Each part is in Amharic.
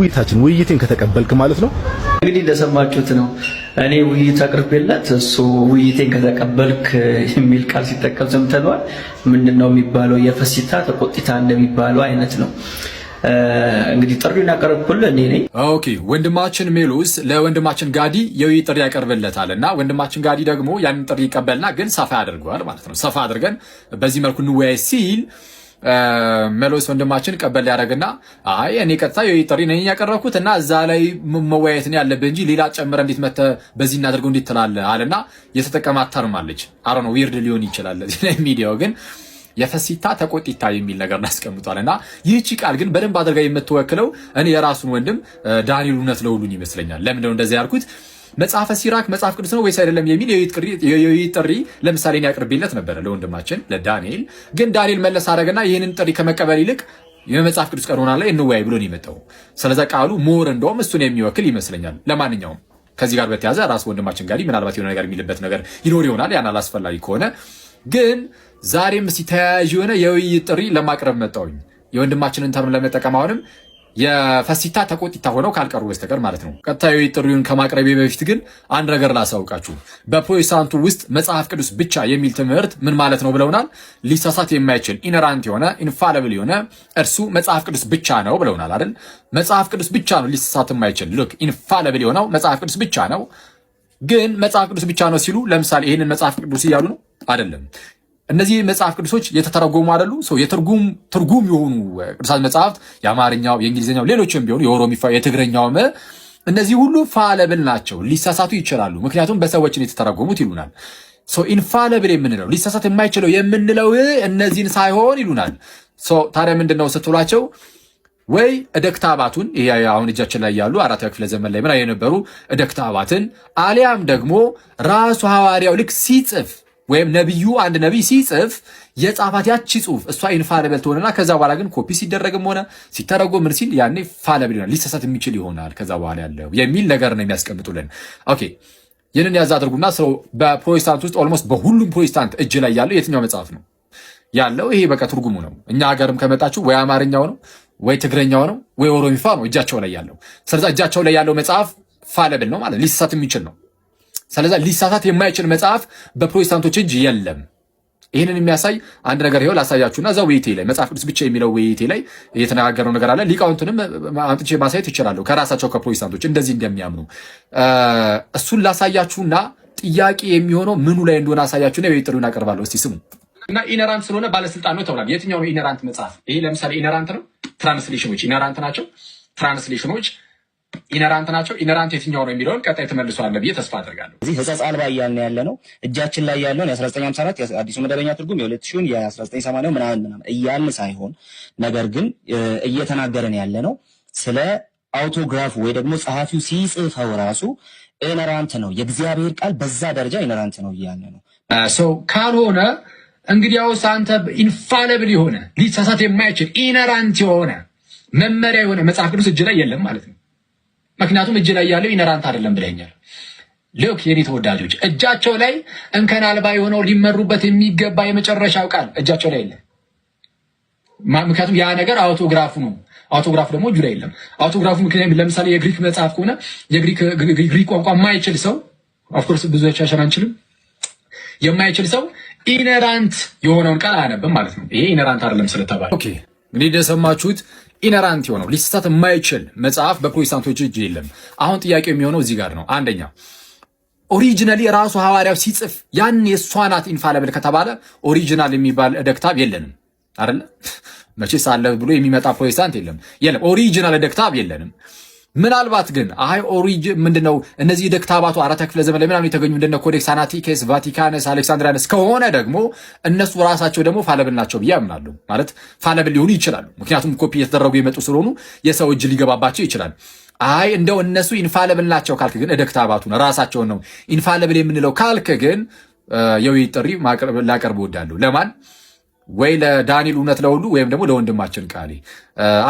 ውይይቴን ከተቀበልክ ማለት ነው። እንግዲህ እንደሰማችሁት ነው። እኔ ውይይት አቅርቤለት እሱ ውይይቴን ከተቀበልክ የሚል ቃል ሲጠቀም ሰምተነዋል። ምንድነው የሚባለው? የፈሲታ ተቆጥታ እንደሚባለው አይነት ነው። እንግዲህ ጥሪውን ያቀርብኩልህ እኔ ነኝ። ኦኬ ወንድማችን ሜሎስ ለወንድማችን ጋዲ የውይይት ጥሪ ያቀርብለታልና ወንድማችን ጋዲ ደግሞ ያንን ጥሪ ይቀበልና ግን ሰፋ ያደርገዋል ማለት ነው። ሰፋ አድርገን በዚህ መልኩ እንወያይ ሲል ሜሎስ ወንድማችን ቀበል ያደርግና አይ እኔ ቀጥታ የውይይት ጥሪ ነኝ ያቀረብኩት እና እዛ ላይ መወያየት ነው ያለብህ እንጂ ሌላ ጨምረ እንዴት መተ በዚህ እናደርገው እንዴት ትላለህ አለና የተጠቀማት ተርም አለች። አሮ ነው ዊርድ ሊሆን ይችላል እዚህ ላይ ሚዲያው ግን የፈሲታ ተቆጥታ የሚል ነገር እናስቀምጧልና ይህቺ ቃል ግን በደንብ አድርጋ የምትወክለው እኔ የራሱን ወንድም ዳንኤል እውነት ለሁሉን ይመስለኛል። ለምን ነው እንደዚህ ያልኩት? መጽሐፈ ሲራክ መጽሐፍ ቅዱስ ነው ወይስ አይደለም የሚል የውይይት ጥሪ ለምሳሌ እኔ አቅርቤለት ነበር ለወንድማችን ለዳንኤል። ግን ዳንኤል መለስ አደረገና ይህንን ጥሪ ከመቀበል ይልቅ የመጽሐፍ ቅዱስ ቀኖና ላይ እንወያይ ብሎ ነው የመጣው። ስለዚህ ቃሉ ሞር እንደውም እሱን የሚወክል ይመስለኛል። ለማንኛውም ከዚህ ጋር በተያዘ ራስ ወንድማችን ጋር ምናልባት የሆነ ነገር የሚልበት ነገር ይኖር ይሆናል። ያን አላስፈላጊ ከሆነ ግን ዛሬም ተያያዥ የሆነ የውይይት ጥሪ ለማቅረብ መጣሁኝ። የወንድማችንን ተርም ለመጠቀም አሁንም የፈሲታ ተቆጥታ ሆነው ካልቀሩ በስተቀር ማለት ነው። ቀጥታ የውይይት ጥሪውን ከማቅረቤ በፊት ግን አንድ ነገር ላሳውቃችሁ። በፕሮቴስታንቱ ውስጥ መጽሐፍ ቅዱስ ብቻ የሚል ትምህርት ምን ማለት ነው ብለውናል። ሊሳሳት የማይችል ኢነራንት የሆነ ኢንፋሊብል የሆነ እርሱ መጽሐፍ ቅዱስ ብቻ ነው ብለውናል አይደል? መጽሐፍ ቅዱስ ብቻ ነው ሊሳሳት የማይችል ሉክ ኢንፋሊብል የሆነው መጽሐፍ ቅዱስ ብቻ ነው። ግን መጽሐፍ ቅዱስ ብቻ ነው ሲሉ ለምሳሌ ይህንን መጽሐፍ ቅዱስ እያሉ ነው አይደለም። እነዚህ መጽሐፍ ቅዱሶች የተተረጎሙ አይደሉ? ትርጉም የሆኑ ቅዱሳት መጽሐፍት የአማርኛው፣ የእንግሊዝኛው፣ ሌሎችም ቢሆኑ የኦሮሚፋ፣ የትግረኛውም እነዚህ ሁሉ ፋለብል ናቸው። ሊሳሳቱ ይችላሉ። ምክንያቱም በሰዎችን የተተረጎሙት ይሉናል። ኢንፋለብል የምንለው ሊሳሳት የማይችለው የምንለው እነዚህን ሳይሆን ይሉናል። ታዲያ ምንድነው ስትሏቸው ወይ እደክታባቱን ይሄ አሁን እጃችን ላይ ያሉ አራተኛው ክፍለ ዘመን ላይ ምን የነበሩ እደክታባትን አሊያም ደግሞ ራሱ ሐዋርያው ልክ ሲጽፍ ወይም ነብዩ አንድ ነብይ ሲጽፍ የጻፋት ያቺ ጽሁፍ እሷ ኢንፋሊብል ትሆንና ከዛ በኋላ ግን ኮፒ ሲደረግም ሆነ ሲተረጎም ምን ሲል ያኔ ፋሊብል ይሆናል፣ ሊሳሳት የሚችል ይሆናል ከዛ በኋላ ያለው የሚል ነገር ነው የሚያስቀምጡልን። ኦኬ ይህንን ያዝ አድርጉና በፕሮቴስታንት ውስጥ ኦልሞስት በሁሉም ፕሮቴስታንት እጅ ላይ ያለው የትኛው መጽሐፍ ነው ያለው? ይሄ በቃ ትርጉሙ ነው። እኛ ሀገርም ከመጣችሁ ወይ አማርኛው ነው ወይ ትግረኛው ነው ወይ ኦሮሚፋ ነው እጃቸው ላይ ያለው። ስለዚህ እጃቸው ላይ ያለው መጽሐፍ ፋሊብል ነው ማለት ሊሳሳት የሚችል ነው። ስለዚህ ሊሳሳት የማይችል መጽሐፍ በፕሮቴስታንቶች እጅ የለም። ይህንን የሚያሳይ አንድ ነገር ይኸው ላሳያችሁና እዛ ውይይቴ ላይ መጽሐፍ ቅዱስ ብቻ የሚለው ውይይቴ ላይ የተነጋገረው ነገር አለ። ሊቃውንቱንም አምጥቼ ማሳየት ይችላለሁ ከራሳቸው ከፕሮቴስታንቶች እንደዚህ እንደሚያምኑ እሱን ላሳያችሁና ጥያቄ የሚሆነው ምኑ ላይ እንደሆነ አሳያችሁና የውይይት ጥሪውን አቀርባለሁ። እስቲ ስሙ። እና ኢነራንት ስለሆነ ባለስልጣን ነው ተብሏል። የትኛው ነው ኢነራንት መጽሐፍ? ይሄ ለምሳሌ ኢነራንት ነው። ትራንስሌሽኖች ኢነራንት ናቸው። ትራንስሌሽኖች ኢነራንት ናቸው። ኢነራንት የትኛው ነው የሚለውን ቀጣይ ተመልሷል ብዬ ተስፋ አደርጋለሁ። እዚህ ሕጸጽ አልባ እያልን ያለ ነው። እጃችን ላይ ያለውን የ1954 የአዲሱ መደበኛ ትርጉም የ2000 የ1980 ምናምን እያልን ሳይሆን ነገር ግን እየተናገረን ያለ ነው ስለ አውቶግራፍ ወይ ደግሞ ጸሐፊው ሲጽፈው ራሱ ኢነራንት ነው። የእግዚአብሔር ቃል በዛ ደረጃ ኢነራንት ነው እያልን ነው። ካልሆነ እንግዲያውስ አንተ ኢንፋሊብል የሆነ ሊሳሳት የማይችል ኢነራንት የሆነ መመሪያ የሆነ መጽሐፍ ቅዱስ እጅ ላይ የለም ማለት ነው። ምክንያቱም እጅ ላይ ያለው ኢነራንት አይደለም ብለኛል። ልክ የኔ ተወዳጆች እጃቸው ላይ እንከን አልባ የሆነው ሊመሩበት የሚገባ የመጨረሻው ቃል እጃቸው ላይ የለም። ምክንያቱም ያ ነገር አውቶግራፉ ነው። አውቶግራፍ ደግሞ እጁ ላይ የለም። አውቶግራፉ ምክንያቱም ለምሳሌ የግሪክ መጽሐፍ ከሆነ የግሪክ ቋንቋ የማይችል ሰው ኦፍኮርስ ብዙዎቻችን አንችልም። የማይችል ሰው ኢነራንት የሆነውን ቃል አያነብም ማለት ነው። ይሄ ኢነራንት አይደለም ስለተባለ ኦኬ። እንግዲህ እንደሰማችሁት ኢነራንት የሆነው ሊሳሳት የማይችል መጽሐፍ በፕሮቴስታንቶች እጅ የለም። አሁን ጥያቄው የሚሆነው እዚህ ጋር ነው። አንደኛ ኦሪጂናሊ ራሱ ሐዋርያው ሲጽፍ ያን የእሷ ናት ኢንፋሊብል ከተባለ ኦሪጂናል የሚባል ደክታብ የለንም አይደለ? መቼስ አለ ብሎ የሚመጣ ፕሮቴስታንት የለም። ኦሪጂናል ደክታብ የለንም። ምናልባት ግን ምንድነው እነዚህ ደክታባቱ አራተኛ ክፍለ ዘመን ላይ ምናምን የተገኙ እንደነ ኮዴክስ አናቲኬስ፣ ቫቲካንስ፣ አሌክሳንድሪያንስ ከሆነ ደግሞ እነሱ ራሳቸው ደግሞ ፋለብል ናቸው ብዬ አምናለሁ። ማለት ፋለብል ሊሆኑ ይችላሉ። ምክንያቱም ኮፒ የተደረጉ የመጡ ስለሆኑ የሰው እጅ ሊገባባቸው ይችላል። እንደው እነሱ ኢንፋሊብል ናቸው ካልክ ግን ደክታባቱን ራሳቸውን ነው ኢንፋሊብል የምንለው ካልክ ግን የውይይት ጥሪ ላቀርብ እወዳለሁ። ለማን? ወይ ለዳንኤል እውነት ለሁሉ ወይም ደግሞ ለወንድማችን ቃሌ።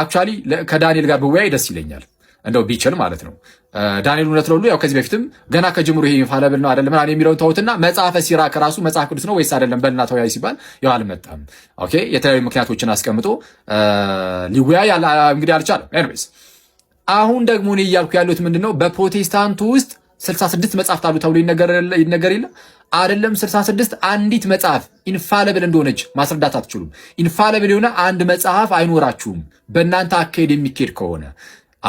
አክቹዋሊ ከዳንኤል ጋር ብወያይ ደስ ይለኛል እንደው ቢችል ማለት ነው። ዳንኤል እውነት ለሁሉ ያው ከዚህ በፊትም ገና ከጅምሩ ይሄ ኢንፋሊብል ነው አይደለም ምናምን የሚለውን ተውትና መጽሐፈ ሲራክ ራሱ መጽሐፍ ቅዱስ ነው ወይስ አይደለም በልና ተወያይ ሲባል ያው አልመጣም። ኦኬ የተለያዩ ምክንያቶችን አስቀምጦ ሊወያይ እንግዲህ አልቻለም። ኤኒዌይስ አሁን ደግሞ እኔ እያልኩ ያለሁት ምንድነው በፕሮቴስታንቱ ውስጥ 66 መጽሐፍት አሉ ተብሎ ይነገር የለ አይደለም 66 አንዲት መጽሐፍ ኢንፋሊብል እንደሆነች ማስረዳት አትችሉም። ኢንፋሊብል የሆነ አንድ መጽሐፍ አይኖራችሁም በእናንተ አካሄድ የሚኬድ ከሆነ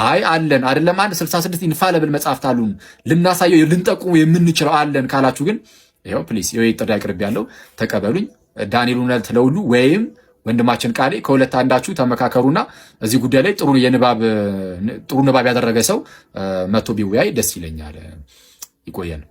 አይ አለን አይደለም አንድ 66 ኢንፋሊብል መጽሐፍት አሉን ልናሳየው ልንጠቁሙ የምንችለው አለን ካላችሁ ግን ይሄው ፕሊስ የውይይት ጥሪ አቅርቤያለሁ ተቀበሉኝ። ዳንኤል እውነት ለሁሉ ወይም ወንድማችን ቃሌ ከሁለት አንዳችሁ ተመካከሩና እዚህ ጉዳይ ላይ ጥሩ ንባብ ያደረገ ሰው መጥቶ ቢወያይ ደስ ይለኛል። ይቆየን።